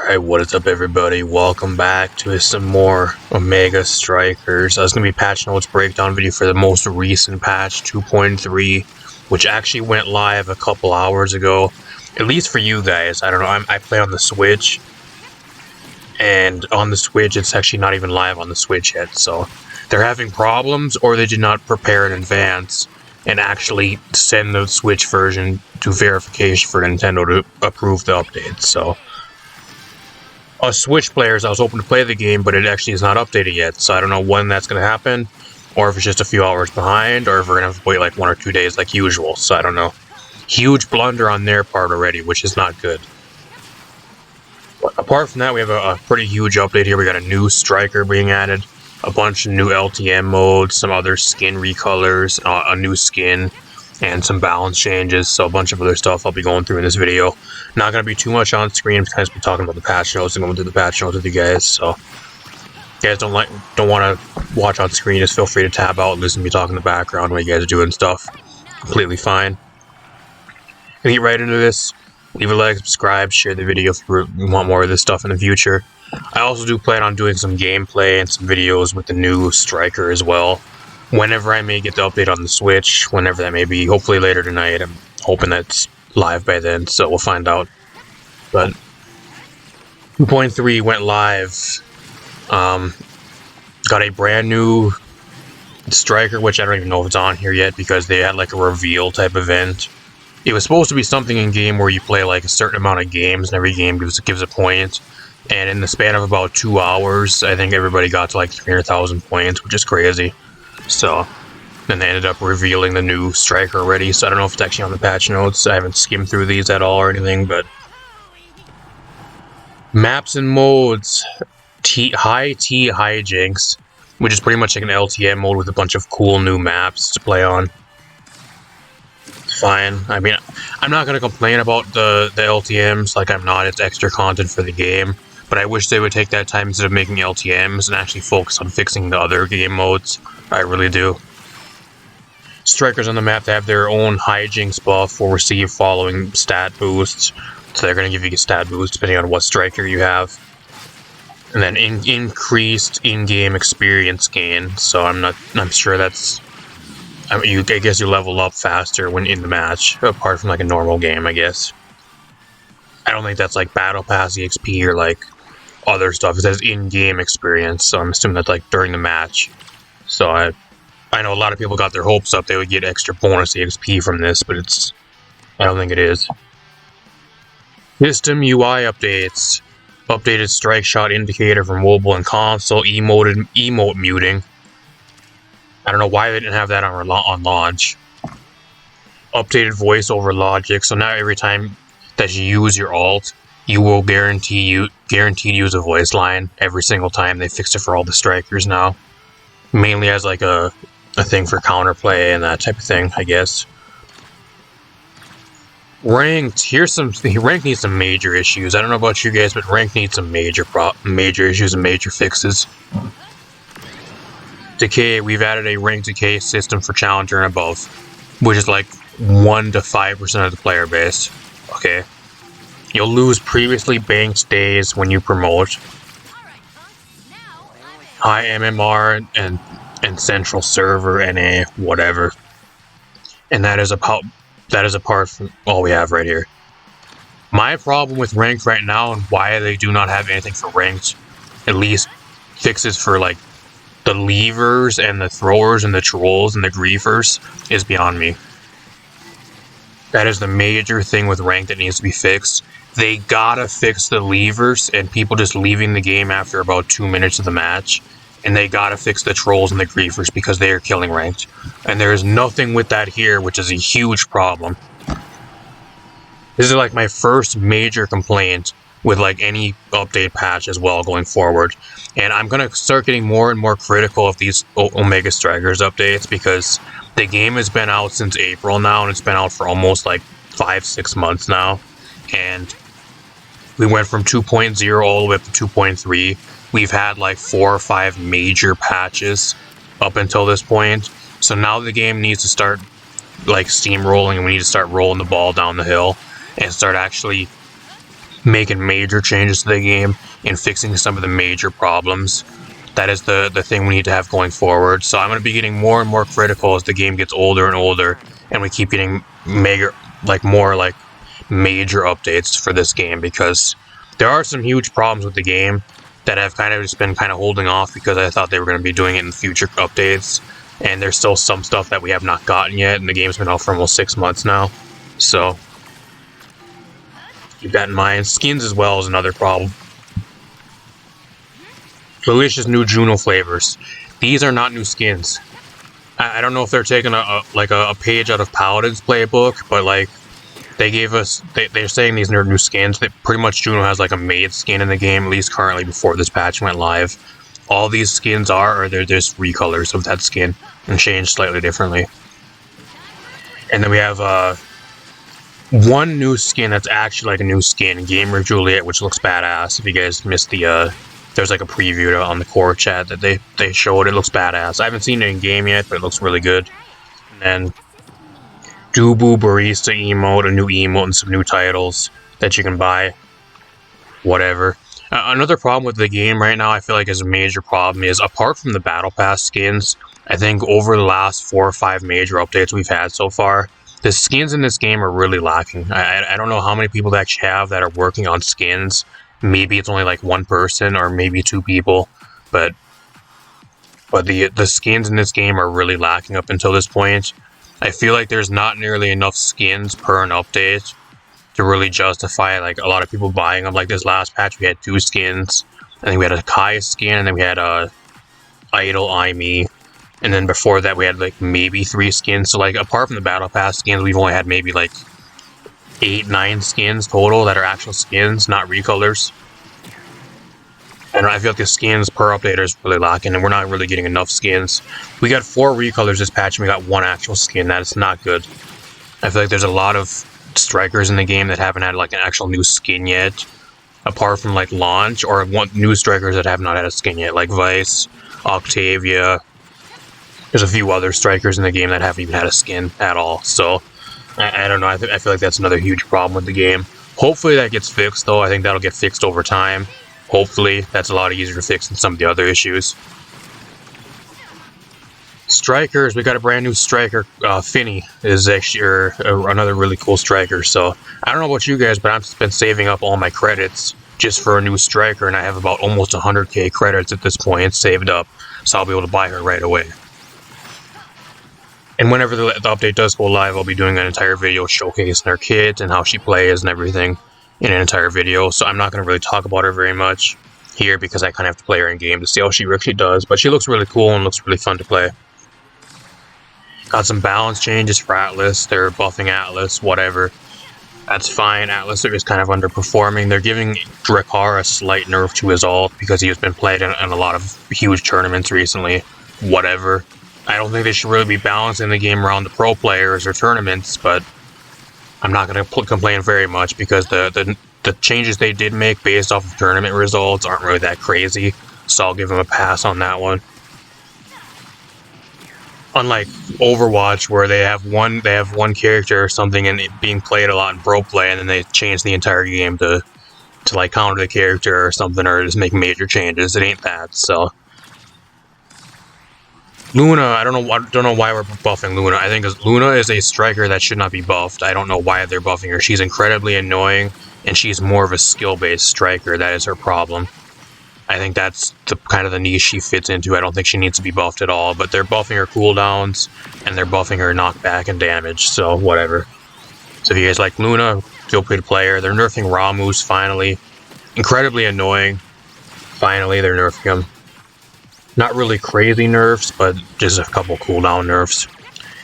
Alright, what is up everybody? Welcome back to some more Omega Strikers. This is going to be patch notes breakdown video for the most recent patch, 2.3, which actually went live a couple hours ago. At least for you guys. I don't know, I play on the Switch, and on the Switch it's actually not even live on the Switch yet, so they're having problems, or they did not prepare in advance and actually send the Switch version to verification for Nintendo to approve the updates. So us Switch players, I was hoping to play the game, but it actually is not updated yet, so I don't know when that's going to happen, or if it's just a few hours behind, or if we're going to have to wait like 1 or 2 days like usual, so I don't know. Huge blunder on their part already, which is not good. But apart from that, we have a pretty huge update here. We got a new striker being added, a bunch of new LTM modes, some other skin recolors, a new skin, and some balance changes, so a bunch of other stuff I'll be going through in this video. Not going to be too much on screen, because I'll be talking about the patch notes and going through the patch notes with you guys, so if you guys don't want to watch on screen, just feel free to tab out and listen to me talk in the background while you guys are doing stuff. Completely fine. And get right into this. Leave a like, subscribe, share the video if you want more of this stuff in the future. I also do plan on doing some gameplay and some videos with the new striker as well, whenever I may get the update on the Switch, whenever that may be. Hopefully later tonight. I'm hoping that's live by then, so we'll find out. But 2.3 went live. Got a brand new striker, which I don't even know if it's on here yet, because they had like a reveal type event. It was supposed to be something in game where you play like a certain amount of games, and every game gives a point. And in the span of about 2 hours, I think everybody got to like 300,000 points, which is crazy. So then they ended up revealing the new striker already, so I don't know if it's actually on the patch notes. I haven't skimmed through these at all or anything, but maps and modes. High T Hijinks, which is pretty much like an LTM mode with a bunch of cool new maps to play on. Fine. I mean, I'm not going to complain about the LTMs, like I'm not. It's extra content for the game, but I wish they would take that time instead of making LTMs and actually focus on fixing the other game modes. I really do. Strikers on the map, they have their own hijinks buff will receive following stat boosts, so they're going to give you a stat boost depending on what striker you have. And then increased in-game experience gain, so I'm sure that's, I guess you level up faster when in the match, apart from like a normal game, I guess. I don't think that's like Battle Pass EXP or like other stuff. It says in-game experience, so I'm assuming that's like during the match. So I know a lot of people got their hopes up they would get extra bonus EXP from this, but I don't think it is. System UI updates. Updated strike shot indicator for mobile and console. Emote muting. I don't know why they didn't have that on launch. Updated voiceover logic, so now every time that you use your alt, you will guaranteed to use a voice line every single time. They fixed it for all the strikers now. Mainly as like a thing for counterplay and that type of thing, I guess. Ranked. Ranked needs some major issues. I don't know about you guys, but ranked needs some major issues and major fixes. Decay. We've added a rank decay system for Challenger and above, which is like 1 to 5% of the player base. Okay. You'll lose previously banked days when you promote. High MMR and central server NA, whatever. And that is apart from all we have right here. My problem with ranked right now, and why they do not have anything for ranked, at least fixes for like the levers and the throwers and the trolls and the griefers, is beyond me. That is the major thing with ranked that needs to be fixed. They gotta fix the levers and people just leaving the game after about 2 minutes of the match. And they gotta fix the trolls and the griefers because they are killing ranked. And there is nothing with that here, which is a huge problem. This is like my first major complaint with like any update patch as well going forward. And I'm gonna start getting more and more critical of these Omega Strikers updates, because the game has been out since April now, and it's been out for almost like 5-6 months now. And we went from 2.0 all the way up to 2.3. We've had like 4 or 5 major patches up until this point. So now the game needs to start like steamrolling, and we need to start rolling the ball down the hill and start actually making major changes to the game and fixing some of the major problems. That is the thing we need to have going forward. So I'm going to be getting more and more critical as the game gets older and older, and we keep getting more major updates for this game, because there are some huge problems with the game that have kind of just been kind of holding off because I thought they were going to be doing it in future updates, and there's still some stuff that we have not gotten yet, and the game's been out for almost 6 months now. So keep that in mind. Skins as well is another problem. Delicious new Juno flavors. These are not new skins. I don't know if they're taking a page out of Paladin's playbook, but like they gave us, they're saying these are new skins. That pretty much Juno has like a made skin in the game, at least currently before this patch went live. All these skins or they're just recolors of that skin and changed slightly differently. And then we have one new skin that's actually like a new skin, Gamer Juliet, which looks badass. If you guys missed the there's like a preview on the core chat that they showed. It looks badass. I haven't seen it in game yet, but it looks really good. And then Dubu Barista emote, a new emote, and some new titles that you can buy. Whatever. Another problem with the game right now, I feel like is a major problem, is apart from the Battle Pass skins, I think over the last 4 or 5 major updates we've had so far, the skins in this game are really lacking. I don't know how many people they actually have that are working on skins. Maybe it's only like 1 person or maybe 2 people, but the skins in this game are really lacking up until this point. I feel like there's not nearly enough skins per an update to really justify like a lot of people buying them. Like this last patch we had 2 skins. I think we had a Kai skin, and then we had a Idol Aimee, and then before that we had like maybe 3 skins. So like apart from the Battle Pass skins, we've only had maybe like 8-9 skins total that are actual skins, not recolors. And I feel like the skins per update is really lacking, and we're not really getting enough skins. We got 4 recolors this patch, and we got 1 actual skin. That is not good. I feel like there's a lot of strikers in the game that haven't had like an actual new skin yet, apart from like launch, or new strikers that have not had a skin yet, like Vice, Octavia. There's a few other strikers in the game that haven't even had a skin at all. So I don't know. I feel like that's another huge problem with the game. Hopefully that gets fixed, though. I think that'll get fixed over time. Hopefully. That's a lot easier to fix than some of the other issues. Strikers. We got a brand new striker. FINII is actually another really cool striker. So I don't know about you guys, but I've been saving up all my credits just for a new striker, and I have about almost 100k credits at this point saved up. So I'll be able to buy her right away. And whenever the update does go live, I'll be doing an entire video showcasing her kit and how she plays and everything in an entire video. So I'm not going to really talk about her very much here because I kind of have to play her in game to see how she actually does. But she looks really cool and looks really fun to play. Got some balance changes for Atlas. They're buffing Atlas, whatever. That's fine. Atlas are just kind of underperforming. They're giving Drakkar a slight nerf to his ult because he has been played in a lot of huge tournaments recently. Whatever. I don't think they should really be balancing the game around the pro players or tournaments, but I'm not going to complain very much because the changes they did make based off of tournament results aren't really that crazy, so I'll give them a pass on that one. Unlike Overwatch, where they have one character or something and it being played a lot in pro play, and then they change the entire game to like counter the character or something, or just make major changes. It ain't that, so. Luna, I don't know why we're buffing Luna. I think Luna is a striker that should not be buffed. I don't know why they're buffing her. She's incredibly annoying, and she's more of a skill-based striker. That is her problem. I think that's the kind of the niche she fits into. I don't think she needs to be buffed at all, but they're buffing her cooldowns, and they're buffing her knockback and damage, so whatever. So if you guys like Luna, feel free to play her. They're nerfing Ramus, finally. Incredibly annoying. Finally, they're nerfing him. Not really crazy nerfs, but just a couple cooldown nerfs.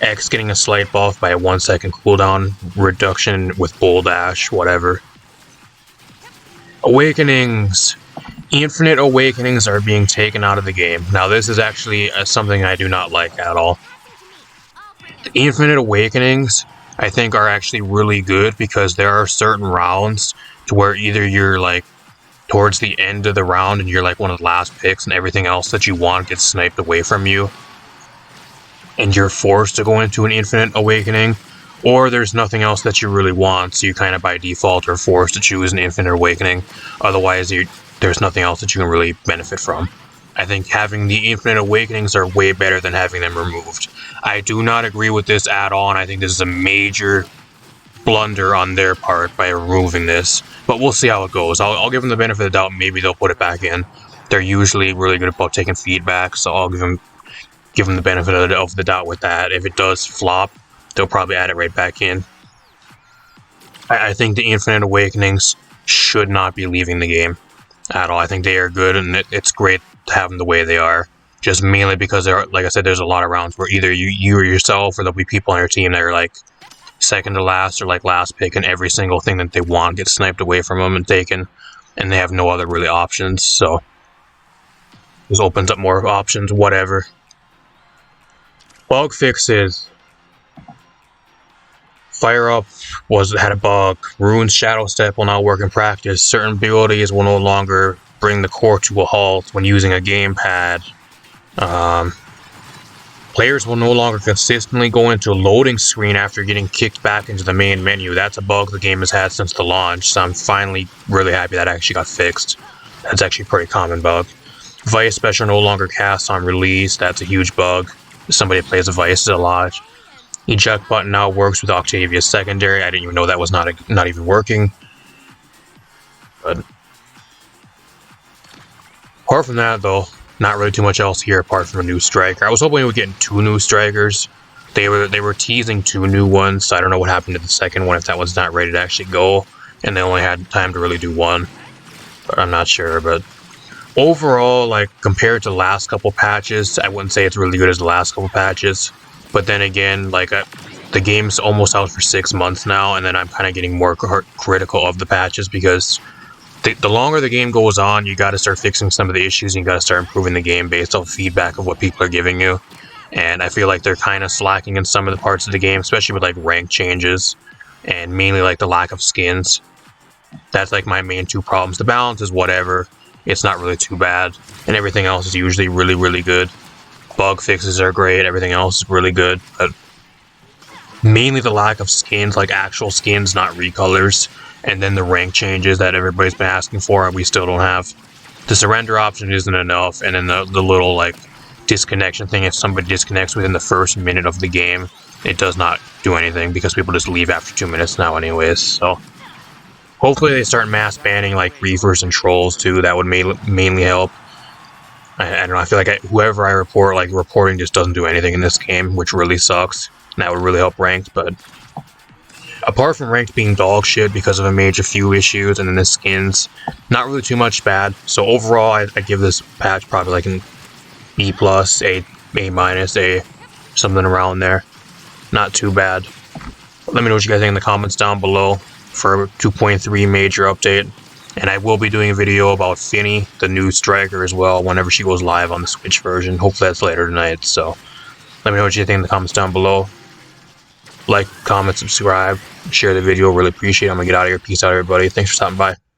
X getting a slight buff by a 1-second cooldown reduction with Bull Dash, whatever. Awakenings. Infinite Awakenings are being taken out of the game. Now this is actually something I do not like at all. The Infinite Awakenings, I think, are actually really good because there are certain rounds to where either you're like towards the end of the round and you're like one of the last picks and everything else that you want gets sniped away from you, and you're forced to go into an Infinite Awakening, or there's nothing else that you really want, so you kind of by default are forced to choose an Infinite Awakening. Otherwise, there's nothing else that you can really benefit from. I think having the Infinite Awakenings are way better than having them removed. I do not agree with this at all, and I think this is a major blunder on their part by removing this. But we'll see how it goes. I'll give them the benefit of the doubt. Maybe they'll put it back in. They're usually really good about taking feedback, so I'll give them the benefit of the doubt with that. If it does flop, they'll probably add it right back in. I think the Infinite Awakenings should not be leaving the game at all. I think they are good, and it's great to have them the way they are. Just mainly because, like I said, there's a lot of rounds where either you or yourself, or there'll be people on your team that are like second to last or like last pick, and every single thing that they want gets sniped away from them and taken, and they have no other really options. So this opens up more options, whatever. Bug fixes. Fire Up had a bug. Rune's Shadow Step will not work in practice. Certain abilities will no longer bring the core to a halt when using a gamepad. Players will no longer consistently go into a loading screen after getting kicked back into the main menu. That's a bug the game has had since the launch, so I'm finally really happy that actually got fixed. That's actually a pretty common bug. Vice Special no longer casts on release. That's a huge bug. Somebody plays the Vices a lot. Eject button now works with Octavia's secondary. I didn't even know that was not even working. But apart from that, though, not really too much else here apart from a new striker. I was hoping we would get 2 new strikers. They were teasing 2 new ones, so I don't know what happened to the second one, if that was not ready to actually go, and they only had time to really do 1. But I'm not sure, but overall, like, compared to the last couple patches, I wouldn't say it's really good as the last couple patches. But then again, like, the game's almost out for 6 months now, and then I'm kind of getting more critical of the patches because the longer the game goes on, you got to start fixing some of the issues, and you got to start improving the game based off feedback of what people are giving you. And I feel like they're kind of slacking in some of the parts of the game, especially with like rank changes, and mainly like the lack of skins. That's like my main 2 problems. The balance is whatever. It's not really too bad, and everything else is usually really, really good. Bug fixes are great, everything else is really good, but mainly the lack of skins, like actual skins, not recolors, and then the rank changes that everybody's been asking for and we still don't have. The surrender option isn't enough, and then the little like disconnection thing, if somebody disconnects within the first minute of the game, it does not do anything because people just leave after 2 minutes now anyways. So hopefully they start mass banning like Reavers and Trolls too. That would mainly help. I don't know, I feel like whoever I report, like, reporting just doesn't do anything in this game, which really sucks. And that would really help ranked, but apart from ranked being dog shit because of a major few issues and then the skins, not really too much bad. So overall, I give this patch probably like an B+, A-, something around there. Not too bad. Let me know what you guys think in the comments down below for a 2.3 major update. And I will be doing a video about FINII, the new striker, as well, whenever she goes live on the Switch version. Hopefully that's later tonight, so let me know what you think in the comments down below. Like, comment, subscribe, share the video. Really appreciate it. I'm going to get out of here. Peace out, everybody. Thanks for stopping by.